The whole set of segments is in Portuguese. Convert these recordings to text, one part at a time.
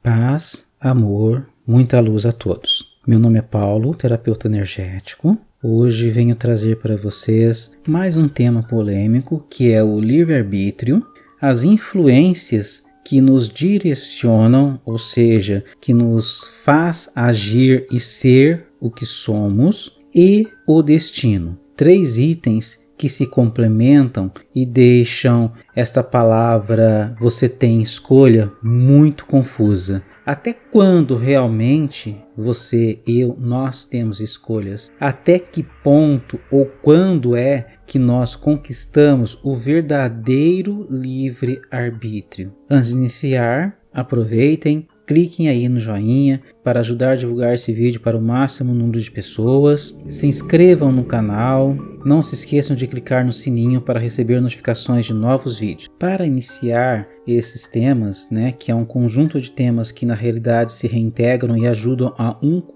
Paz, amor, muita luz a todos. Meu nome é Paulo, terapeuta energético. Hoje venho trazer para vocês mais um tema polêmico, que é o livre-arbítrio, as influências que nos direcionam, ou seja, que nos faz agir e ser o que somos, e o destino. 3 itens que se complementam e deixam esta palavra "você tem escolha" muito confusa. Até quando realmente você, eu, nós temos escolhas? Até que ponto ou quando é que nós conquistamos o verdadeiro livre-arbítrio? Antes de iniciar, aproveitem, cliquem aí no joinha para ajudar a divulgar esse vídeo para o máximo número de pessoas. Se inscrevam no canal. Não se esqueçam de clicar no sininho para receber notificações de novos vídeos. Para iniciar esses temas, que é um conjunto de temas que na realidade se reintegram e ajudam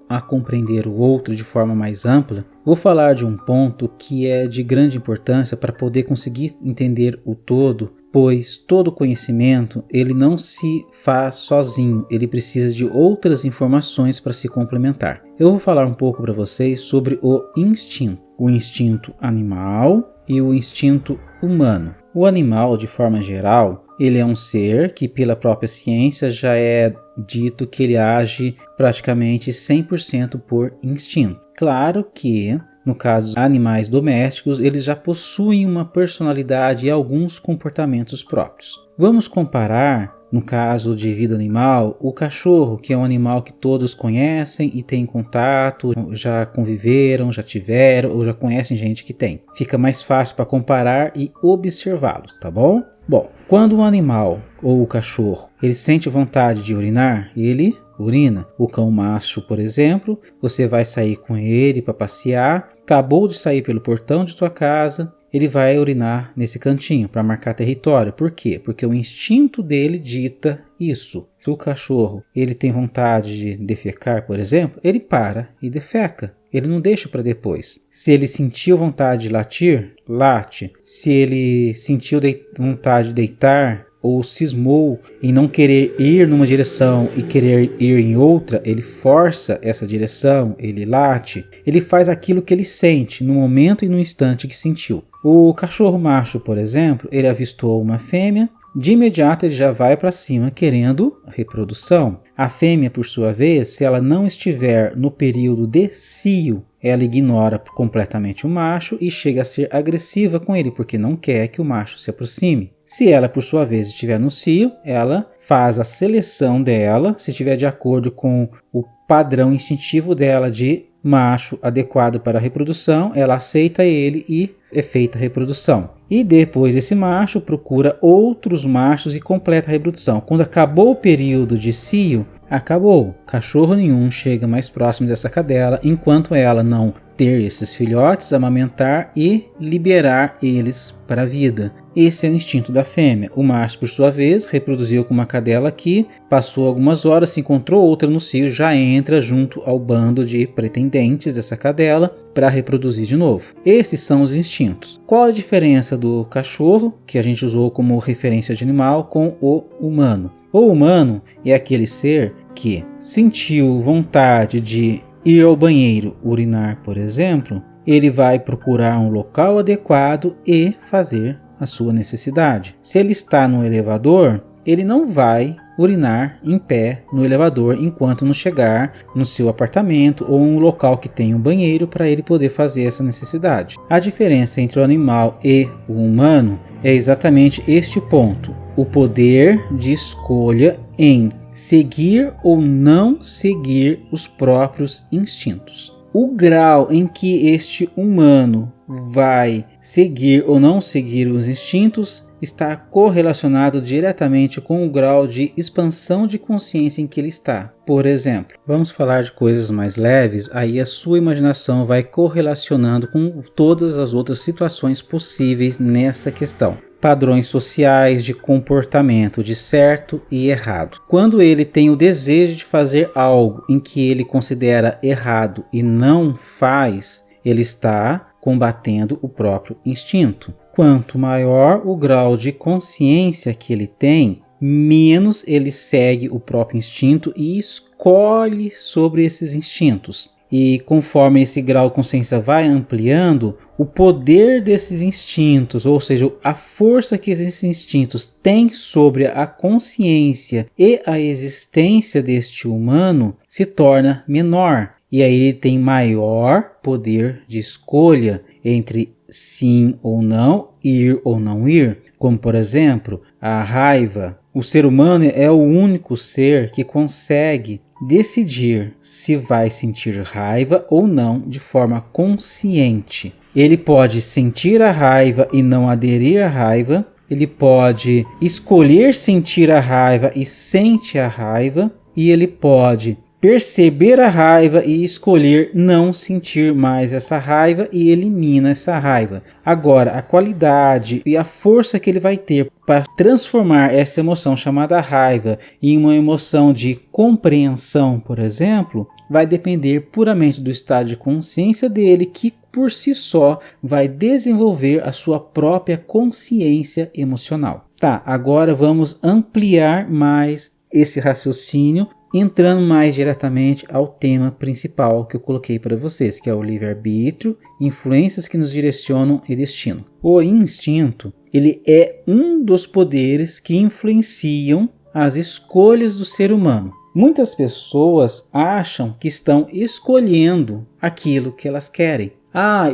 a compreender o outro de forma mais ampla, vou falar de um ponto que é de grande importância para poder conseguir entender o todo, pois todo conhecimento ele não se faz sozinho, ele precisa de outras informações para se complementar. Eu vou falar um pouco para vocês sobre o instinto animal e o instinto humano. O animal, de forma geral, ele é um ser que pela própria ciência já é dito que ele age praticamente 100% por instinto. Claro que no caso dos animais domésticos, eles já possuem uma personalidade e alguns comportamentos próprios. Vamos comparar, no caso de vida animal, o cachorro, que é um animal que todos conhecem e têm contato, já conviveram, já tiveram ou já conhecem gente que tem. Fica mais fácil para comparar e observá-los, tá bom? Bom, quando um animal ou o cachorro ele sente vontade de urinar, ele urina. O cão macho, por exemplo, você vai sair com ele para passear, acabou de sair pelo portão de sua casa, ele vai urinar nesse cantinho para marcar território. Por quê? Porque o instinto dele dita isso. Se o cachorro ele tem vontade de defecar, por exemplo, ele para e defeca. Ele não deixa para depois. Se ele sentiu vontade de latir, late. Se ele sentiu vontade de deitar ou cismou em não querer ir numa direção e querer ir em outra, ele força essa direção, ele late, ele faz aquilo que ele sente no momento e no instante que sentiu. O cachorro macho, por exemplo, ele avistou uma fêmea, de imediato ele já vai para cima querendo reprodução. A fêmea, por sua vez, se ela não estiver no período de cio, ela ignora completamente o macho e chega a ser agressiva com ele, porque não quer que o macho se aproxime. Se ela, por sua vez, estiver no cio, ela faz a seleção dela, se estiver de acordo com o padrão instintivo dela de macho adequado para a reprodução, ela aceita ele e é feita a reprodução. E depois esse macho procura outros machos e completa a reprodução. Quando acabou o período de cio, acabou. Cachorro nenhum chega mais próximo dessa cadela enquanto ela não ter esses filhotes, amamentar e liberar eles para a vida. Esse é o instinto da fêmea. O macho, por sua vez, reproduziu com uma cadela que passou algumas horas, se encontrou outra no cio, já entra junto ao bando de pretendentes dessa cadela para reproduzir de novo. Esses são os instintos. Qual a diferença do cachorro, que a gente usou como referência de animal, com o humano? O humano é aquele ser que sentiu vontade de ir ao banheiro, urinar, por exemplo, ele vai procurar um local adequado e fazer a sua necessidade. Se ele está no elevador, ele não vai urinar em pé no elevador enquanto não chegar no seu apartamento ou um local que tenha um banheiro para ele poder fazer essa necessidade. A diferença entre o animal e o humano é exatamente este ponto: o poder de escolha em seguir ou não seguir os próprios instintos. O grau em que este humano vai seguir ou não seguir os instintos está correlacionado diretamente com o grau de expansão de consciência em que ele está. Por exemplo, vamos falar de coisas mais leves, aí a sua imaginação vai correlacionando com todas as outras situações possíveis nessa questão. Padrões sociais de comportamento, de certo e errado. Quando ele tem o desejo de fazer algo em que ele considera errado e não faz, ele está combatendo o próprio instinto. Quanto maior o grau de consciência que ele tem, menos ele segue o próprio instinto e escolhe sobre esses instintos. E conforme esse grau de consciência vai ampliando, o poder desses instintos, ou seja, a força que esses instintos têm sobre a consciência e a existência deste humano se torna menor. E aí ele tem maior poder de escolha entre sim ou não, ir ou não ir. Como, por exemplo, a raiva. O ser humano é o único ser que consegue decidir se vai sentir raiva ou não de forma consciente. Ele pode sentir a raiva e não aderir à raiva. Ele pode escolher sentir a raiva e sente a raiva. E ele pode perceber a raiva e escolher não sentir mais essa raiva e elimina essa raiva. Agora, a qualidade e a força que ele vai ter para transformar essa emoção chamada raiva em uma emoção de compreensão, por exemplo, vai depender puramente do estado de consciência dele, que por si só vai desenvolver a sua própria consciência emocional. Tá, agora vamos ampliar mais esse raciocínio, entrando mais diretamente ao tema principal que eu coloquei para vocês, que é o livre-arbítrio, influências que nos direcionam e destino. O instinto, ele é um dos poderes que influenciam as escolhas do ser humano. Muitas pessoas acham que estão escolhendo aquilo que elas querem.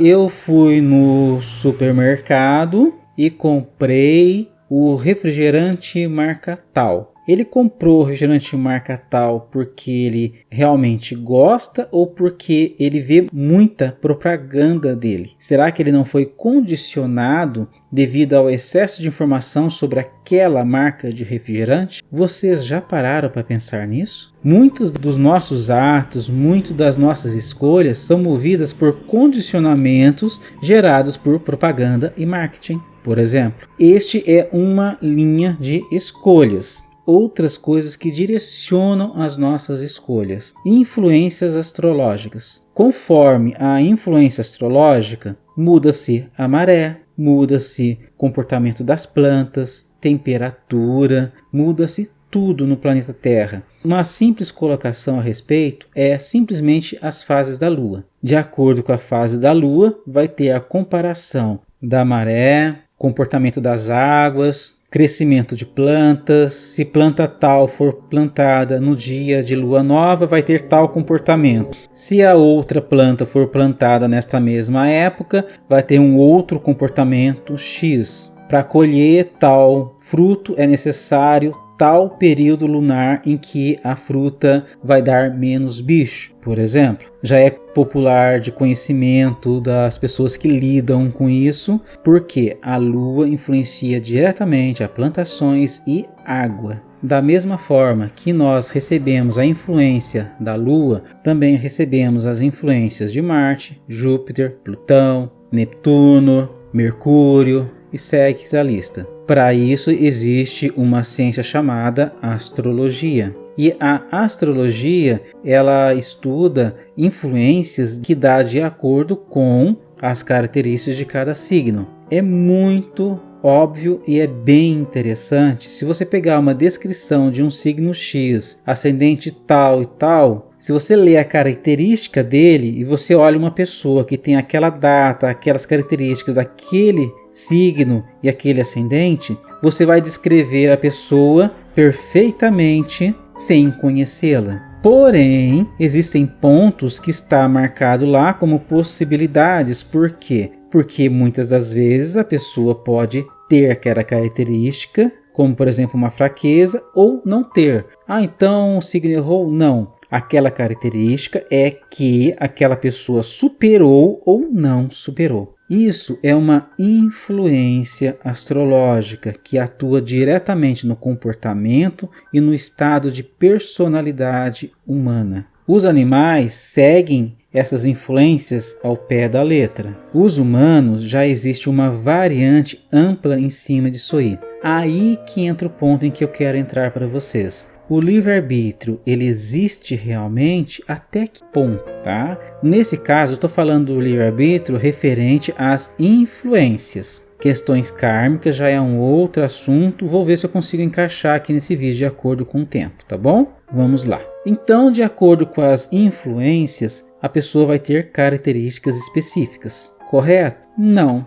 Eu fui no supermercado e comprei o refrigerante marca tal. Ele comprou o refrigerante marca tal porque ele realmente gosta ou porque ele vê muita propaganda dele? Será que ele não foi condicionado devido ao excesso de informação sobre aquela marca de refrigerante? Vocês já pararam para pensar nisso? Muitos dos nossos atos, muitas das nossas escolhas são movidas por condicionamentos gerados por propaganda e marketing. Por exemplo, este é uma linha de escolhas. Outras coisas que direcionam as nossas escolhas. Influências astrológicas. Conforme a influência astrológica, muda-se a maré, muda-se o comportamento das plantas, temperatura, muda-se tudo no planeta Terra. Uma simples colocação a respeito é simplesmente as fases da Lua. De acordo com a fase da Lua, vai ter a comparação da maré, comportamento das águas, crescimento de plantas. Se planta tal for plantada no dia de lua nova, vai ter tal comportamento. Se a outra planta for plantada nesta mesma época, vai ter um outro comportamento X. Para colher tal fruto é necessário tal período lunar em que a fruta vai dar menos bicho, por exemplo. Já é popular de conhecimento das pessoas que lidam com isso, porque a lua influencia diretamente a plantações e água. Da mesma forma que nós recebemos a influência da lua, também recebemos as influências de Marte, Júpiter, Plutão, Netuno, Mercúrio e segue a lista. Para isso existe uma ciência chamada astrologia. E a astrologia, ela estuda influências que dá de acordo com as características de cada signo. É muito óbvio e é bem interessante. Se você pegar uma descrição de um signo X, ascendente tal e tal, se você ler a característica dele e você olha uma pessoa que tem aquela data, aquelas características daquele signo e aquele ascendente, você vai descrever a pessoa perfeitamente sem conhecê-la. Porém, existem pontos que está marcado lá como possibilidades. Por quê? Porque muitas das vezes a pessoa pode ter aquela característica, como por exemplo uma fraqueza, ou não ter. Então o signo errou? Não. Aquela característica é que aquela pessoa superou ou não superou. Isso é uma influência astrológica que atua diretamente no comportamento e no estado de personalidade humana. Os animais seguem essas influências ao pé da letra. Os humanos já existe uma variante ampla em cima disso aí. Aí que entra o ponto em que eu quero entrar para vocês. O livre-arbítrio, ele existe realmente até que ponto, tá? Nesse caso, eu estou falando do livre-arbítrio referente às influências. Questões kármicas já é um outro assunto. Vou ver se eu consigo encaixar aqui nesse vídeo de acordo com o tempo, tá bom? Vamos lá. Então, de acordo com as influências, a pessoa vai ter características específicas, correto? Não,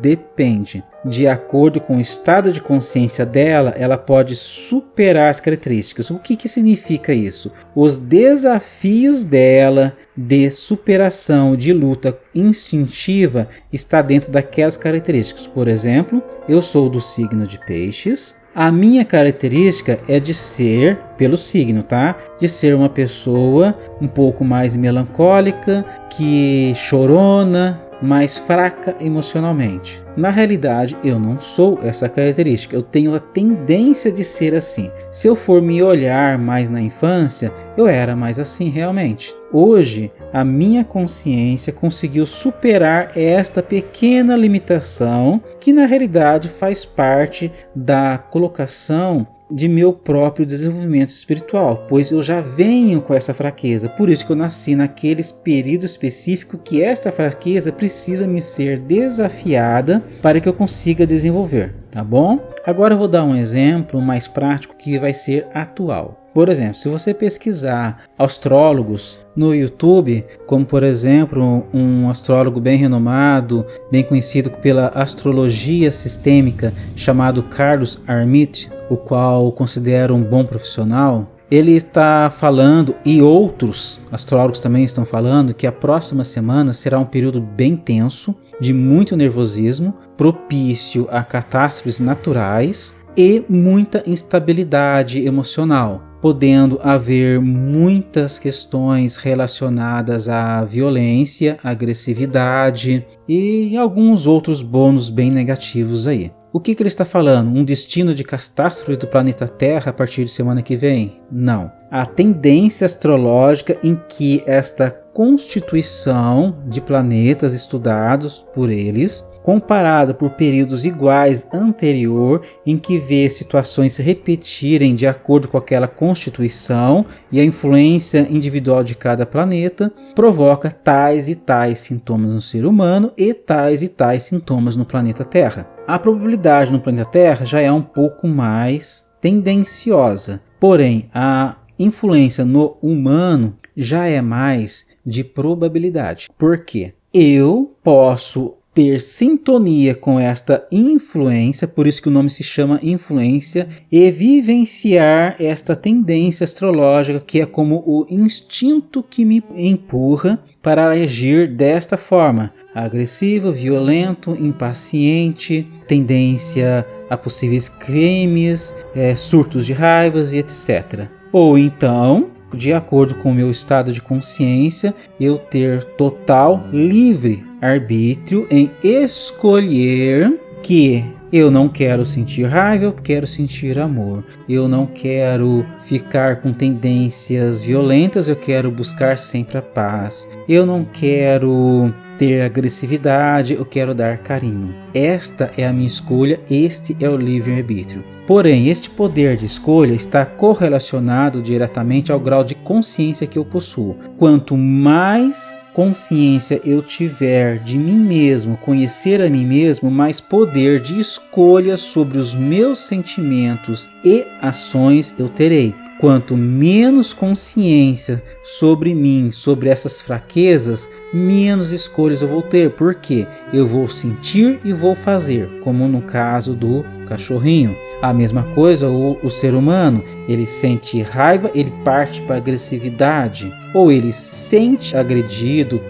depende. De acordo com o estado de consciência dela, ela pode superar as características. O que significa isso? Os desafios dela de superação, de luta instintiva, está dentro daquelas características. Por exemplo, eu sou do signo de Peixes. A minha característica é de ser, pelo signo, tá? De ser uma pessoa um pouco mais melancólica, que chorona, mais fraca emocionalmente. Na realidade, eu não sou essa característica, eu tenho a tendência de ser assim. Se eu for me olhar mais na infância, eu era mais assim realmente. Hoje, a minha consciência conseguiu superar esta pequena limitação, que na realidade faz parte da colocação de meu próprio desenvolvimento espiritual, pois eu já venho com essa fraqueza, por isso que eu nasci naquele período específico que esta fraqueza precisa me ser desafiada para que eu consiga desenvolver, tá bom? Agora eu vou dar um exemplo mais prático que vai ser atual. Por exemplo, se você pesquisar astrólogos no YouTube, como por exemplo um astrólogo bem renomado, bem conhecido pela astrologia sistêmica, chamado Carlos Armitt, o qual eu considero um bom profissional, ele está falando, e outros astrólogos também estão falando, que a próxima semana será um período bem tenso, de muito nervosismo, propício a catástrofes naturais e muita instabilidade emocional, podendo haver muitas questões relacionadas à violência, agressividade e alguns outros bônus bem negativos aí. O que ele está falando? Um destino de catástrofe do planeta Terra a partir de semana que vem? Não. A tendência astrológica em que esta constituição de planetas estudados por eles, comparado por períodos iguais anterior, em que vê situações se repetirem de acordo com aquela constituição e a influência individual de cada planeta, provoca tais e tais sintomas no ser humano e tais sintomas no planeta Terra. A probabilidade no planeta Terra já é um pouco mais tendenciosa, porém a influência no humano já é mais de probabilidade. Por quê? Eu posso ter sintonia com esta influência, por isso que o nome se chama influência, e vivenciar esta tendência astrológica que é como o instinto que me empurra para agir desta forma: agressivo, violento, impaciente, tendência a possíveis crimes, surtos de raivas e etc. Ou então, de acordo com o meu estado de consciência, eu ter total livre arbítrio em escolher que eu não quero sentir raiva, eu quero sentir amor. Eu não quero ficar com tendências violentas, eu quero buscar sempre a paz. Eu não quero ter agressividade, eu quero dar carinho. Esta é a minha escolha, este é o livre-arbítrio. Porém, este poder de escolha está correlacionado diretamente ao grau de consciência que eu possuo. Quanto mais consciência eu tiver de mim mesmo, conhecer a mim mesmo, mais poder de escolha sobre os meus sentimentos e ações eu terei. Quanto menos consciência sobre mim, sobre essas fraquezas, menos escolhas eu vou ter. Por quê? Eu vou sentir e vou fazer, como no caso do cachorrinho. A mesma coisa o ser humano, ele sente raiva, ele parte para agressividade, ou ele sente agredido,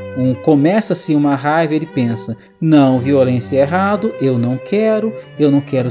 começa-se uma raiva, ele pensa: não, violência é errado, eu não quero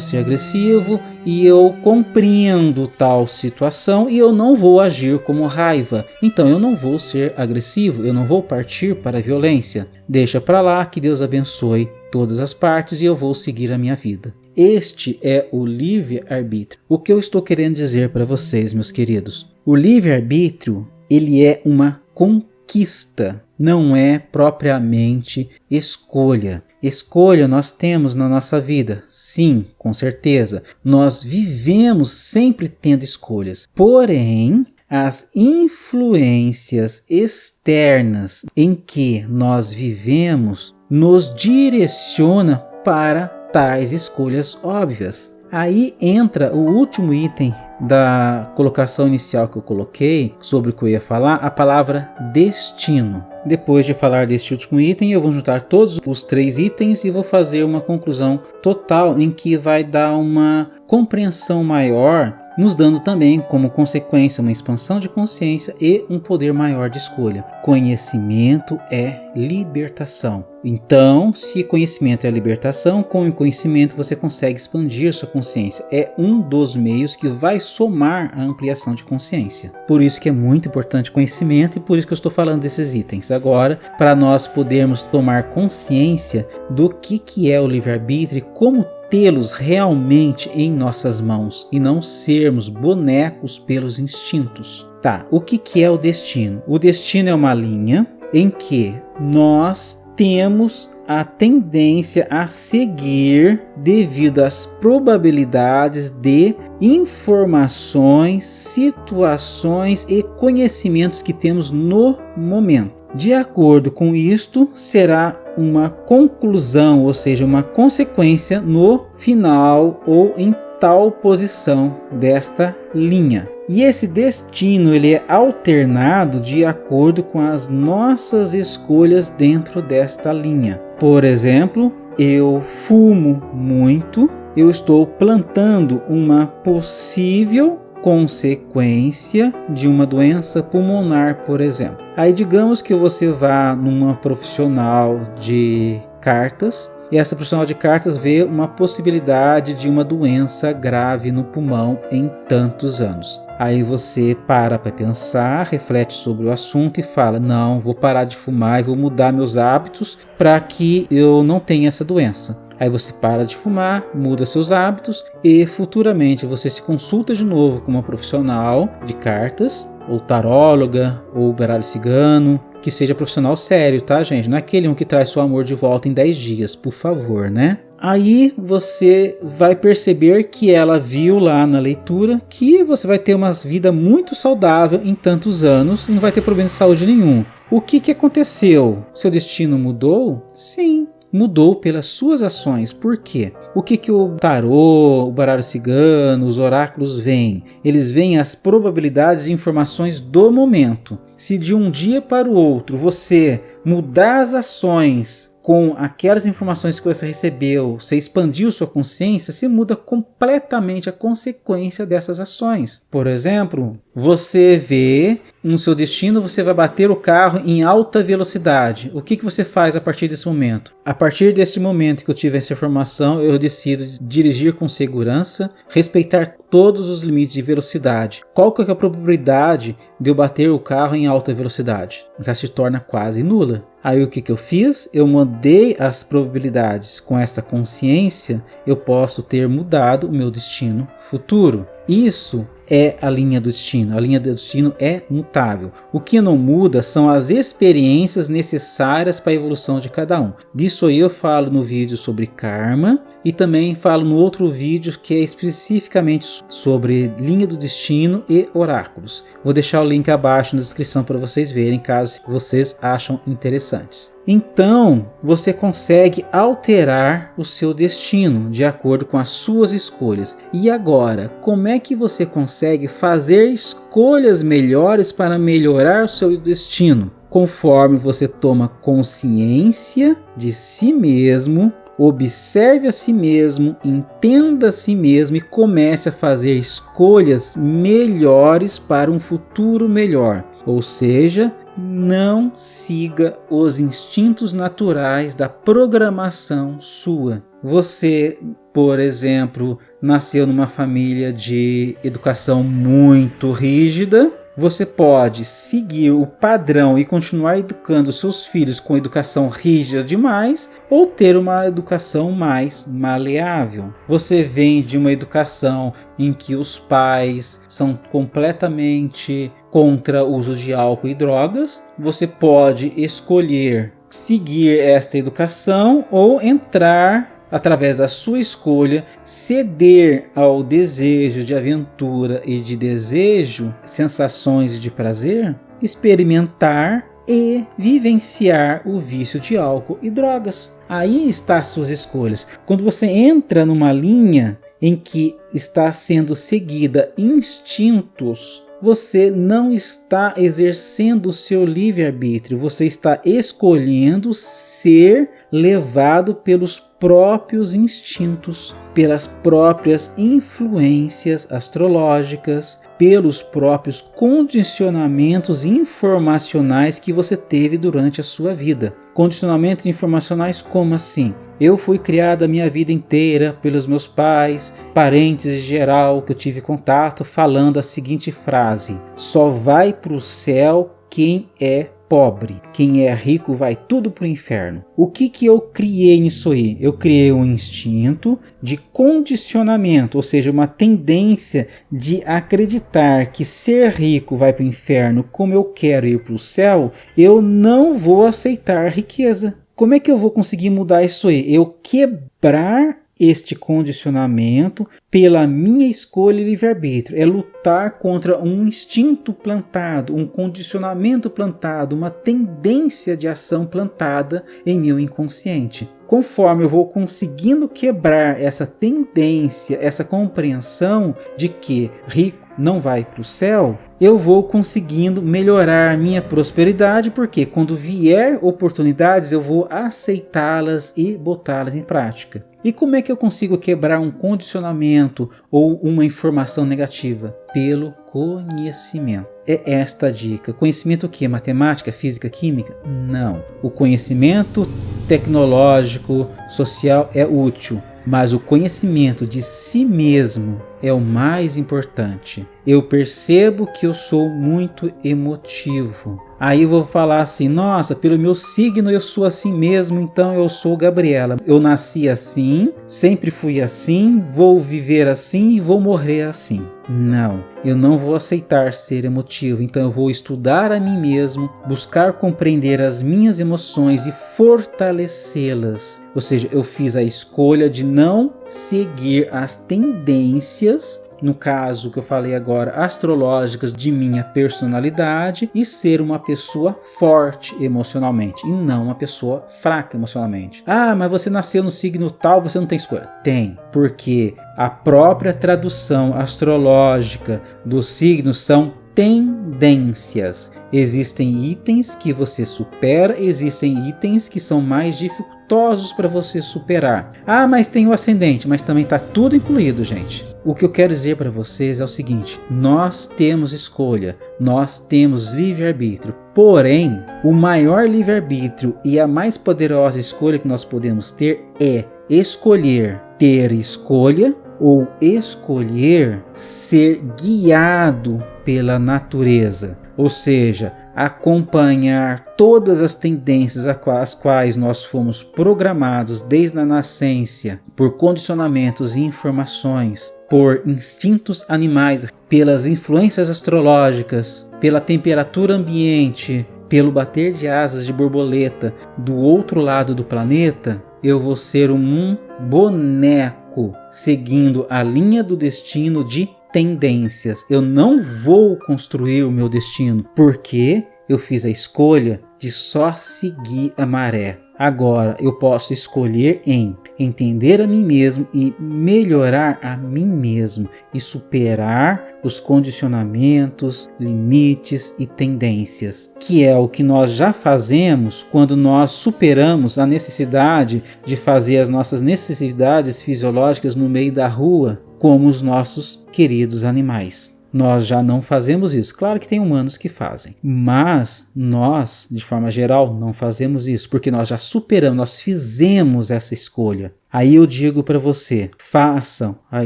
ser agressivo, e eu compreendo tal situação e eu não vou agir como raiva, então eu não vou ser agressivo, eu não vou partir para a violência. Deixa para lá, que Deus abençoe todas as partes e eu vou seguir a minha vida. Este é o livre-arbítrio. O que eu estou querendo dizer para vocês, meus queridos? O livre-arbítrio, ele é uma conquista, não é propriamente escolha. Escolha nós temos na nossa vida, sim, com certeza. Nós vivemos sempre tendo escolhas. Porém, as influências externas em que nós vivemos nos direciona para tais escolhas óbvias. Aí entra o último item da colocação inicial que eu coloquei, sobre o que eu ia falar, a palavra destino. Depois de falar deste último item, eu vou juntar todos os 3 itens e vou fazer uma conclusão total em que vai dar uma compreensão maior, nos dando também como consequência uma expansão de consciência e um poder maior de escolha. Conhecimento é libertação. Então, se conhecimento é libertação, com o conhecimento você consegue expandir sua consciência. É um dos meios que vai somar a ampliação de consciência. Por isso que é muito importante conhecimento e por isso que eu estou falando desses itens agora, para nós podermos tomar consciência do que é o livre-arbítrio e como tê-los realmente em nossas mãos e não sermos bonecos pelos instintos. Tá, o que é o destino? O destino é uma linha em que nós temos a tendência a seguir devido às probabilidades de informações, situações e conhecimentos que temos no momento. De acordo com isto, será uma conclusão, ou seja, uma consequência no final ou em tal posição desta linha. E esse destino ele é alternado de acordo com as nossas escolhas dentro desta linha. Por exemplo, eu fumo muito, eu estou plantando uma possível consequência de uma doença pulmonar, por exemplo. Aí digamos que você vá numa profissional de cartas e essa profissional de cartas vê uma possibilidade de uma doença grave no pulmão em tantos anos. Aí você para pensar, reflete sobre o assunto e fala: não, vou parar de fumar e vou mudar meus hábitos para que eu não tenha essa doença. Aí você para de fumar, muda seus hábitos e futuramente você se consulta de novo com uma profissional de cartas, ou taróloga, ou baralho cigano, que seja profissional sério, tá, gente? Não é aquele um que traz seu amor de volta em 10 dias, por favor, né? Aí você vai perceber que ela viu lá na leitura que você vai ter uma vida muito saudável em tantos anos e não vai ter problema de saúde nenhum. O que aconteceu? Seu destino mudou? Sim. Mudou pelas suas ações. Por quê? O que o tarô, o baralho cigano, os oráculos veem? Eles veem as probabilidades e informações do momento. Se de um dia para o outro você mudar as ações com aquelas informações que você recebeu, você expandiu sua consciência, você muda completamente a consequência dessas ações. Por exemplo, você vê no seu destino, você vai bater o carro em alta velocidade. O que você faz a partir desse momento? A partir deste momento que eu tive essa informação, eu decido dirigir com segurança, respeitar todos os limites de velocidade. Qual que é a probabilidade de eu bater o carro em alta velocidade? Já se torna quase nula. Aí o que eu fiz? Eu mudei as probabilidades. Com essa consciência, eu posso ter mudado o meu destino futuro. Isso é a linha do destino. A linha do destino é mutável. O que não muda são as experiências necessárias para a evolução de cada um. Disso aí eu falo no vídeo sobre karma e também falo no outro vídeo que é especificamente sobre linha do destino e oráculos. Vou deixar o link abaixo na descrição para vocês verem, caso vocês acham interessantes. Então, você consegue alterar o seu destino de acordo com as suas escolhas. E agora, como é que você consegue fazer escolhas melhores para melhorar o seu destino? Conforme você toma consciência de si mesmo, observe a si mesmo, entenda a si mesmo e comece a fazer escolhas melhores para um futuro melhor. Ou seja, não siga os instintos naturais da programação sua. Você, por exemplo, nasceu numa família de educação muito rígida. Você pode seguir o padrão e continuar educando seus filhos com educação rígida demais ou ter uma educação mais maleável. Você vem de uma educação em que os pais são completamente contra o uso de álcool e drogas. Você pode escolher seguir esta educação ou entrar através da sua escolha, ceder ao desejo de aventura e de desejo, sensações de prazer, experimentar e vivenciar o vício de álcool e drogas. Aí está as suas escolhas. Quando você entra numa linha em que está sendo seguida instintos, você não está exercendo o seu livre-arbítrio, você está escolhendo ser levado pelos próprios instintos, pelas próprias influências astrológicas, pelos próprios condicionamentos informacionais que você teve durante a sua vida. Condicionamentos informacionais como assim? Eu fui criada a minha vida inteira pelos meus pais, parentes em geral que eu tive contato, falando a seguinte frase: só vai para o céu quem é pobre, quem é rico vai tudo para o inferno. O que eu criei nisso aí? Eu criei um instinto de condicionamento, ou seja, uma tendência de acreditar que ser rico vai para o inferno, como eu quero ir para o céu, eu não vou aceitar riqueza. Como é que eu vou conseguir mudar isso aí? Eu quebrar este condicionamento pela minha escolha e livre-arbítrio. É lutar contra um instinto plantado, um condicionamento plantado, uma tendência de ação plantada em meu inconsciente. Conforme eu vou conseguindo quebrar essa tendência, essa compreensão de que rico não vai para o céu, eu vou conseguindo melhorar minha prosperidade, porque quando vier oportunidades eu vou aceitá-las e botá-las em prática. E como é que eu consigo quebrar um condicionamento ou uma informação negativa? Pelo conhecimento. É esta a dica. Conhecimento o quê? Matemática, física, química? Não. O conhecimento tecnológico, social é útil, mas o conhecimento de si mesmo é o mais importante. Eu percebo que eu sou muito emotivo. Aí eu vou falar assim: nossa, pelo meu signo eu sou assim mesmo, então eu sou Gabriela. Eu nasci assim, sempre fui assim, vou viver assim e vou morrer assim. Não, eu não vou aceitar ser emotivo, então eu vou estudar a mim mesmo, buscar compreender as minhas emoções e fortalecê-las. Ou seja, eu fiz a escolha de não seguir as tendências, no caso que eu falei agora, astrológicas de minha personalidade, e ser uma pessoa forte emocionalmente e não uma pessoa fraca emocionalmente. Ah, mas você nasceu no signo tal, você não tem escolha. Tem, porque a própria tradução astrológica dos signos são tendências. Existem itens que você supera, existem itens que são mais dificultosos para você superar. Ah, mas tem o ascendente, mas também está tudo incluído, gente. O que eu quero dizer para vocês é o seguinte: nós temos escolha, nós temos livre-arbítrio. Porém, o maior livre-arbítrio e a mais poderosa escolha que nós podemos ter é escolher ter escolha ou escolher ser guiado pela natureza. Ou seja, acompanhar todas as tendências às quais nós fomos programados desde a nascença, por condicionamentos e informações, por instintos animais, pelas influências astrológicas, pela temperatura ambiente, pelo bater de asas de borboleta do outro lado do planeta. Eu vou ser um boneco seguindo a linha do destino de tendências. Eu não vou construir o meu destino, porque eu fiz a escolha de só seguir a maré. Agora eu posso escolher em entender a mim mesmo e melhorar a mim mesmo e superar os condicionamentos, limites e tendências, que é o que nós já fazemos quando nós superamos a necessidade de fazer as nossas necessidades fisiológicas no meio da rua, como os nossos queridos animais. Nós já não fazemos isso. Claro que tem humanos que fazem, mas nós, de forma geral, não fazemos isso, porque nós já superamos, nós fizemos essa escolha. Aí eu digo para você, façam a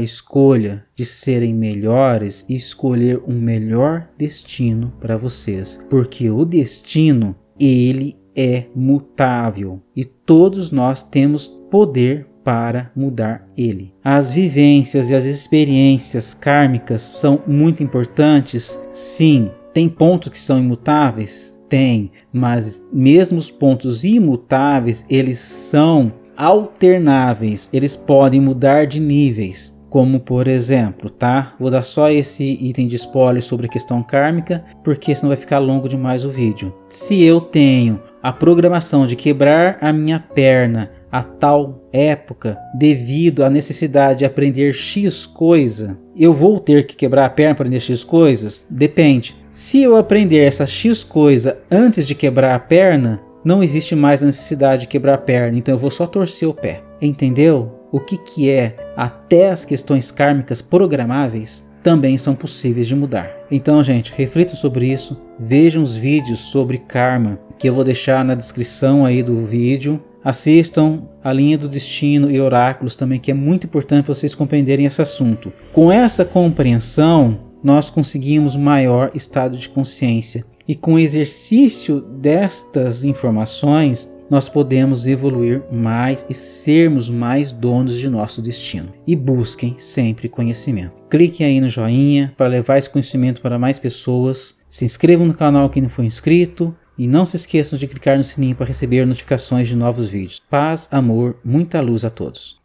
escolha de serem melhores e escolher um melhor destino para vocês, porque o destino, ele é mutável e todos nós temos poder para mudar ele. As vivências e as experiências kármicas são muito importantes? Sim. Tem pontos que são imutáveis? Tem, mas mesmo os pontos imutáveis, eles são alternáveis, eles podem mudar de níveis. como por exemplo, tá? Vou dar só esse item de spoiler sobre a questão kármica, porque senão vai ficar longo demais o vídeo. Se eu tenho a programação de quebrar a minha perna a tal época, devido à necessidade de aprender X coisa, eu vou ter que quebrar a perna para aprender X coisas? Depende. Se eu aprender essa X coisa antes de quebrar a perna, não existe mais a necessidade de quebrar a perna, então eu vou só torcer o pé. Entendeu? O que é até as questões kármicas programáveis também são possíveis de mudar. Então, gente, reflitam sobre isso, vejam os vídeos sobre karma que eu vou deixar na descrição aí do vídeo. Assistam a Linha do Destino e Oráculos também, que é muito importante para vocês compreenderem esse assunto. Com essa compreensão, nós conseguimos maior estado de consciência. E com o exercício destas informações, nós podemos evoluir mais e sermos mais donos de nosso destino. E busquem sempre conhecimento. Cliquem aí no joinha para levar esse conhecimento para mais pessoas. Se inscrevam no canal quem não for inscrito. E não se esqueçam de clicar no sininho para receber notificações de novos vídeos. Paz, amor, muita luz a todos.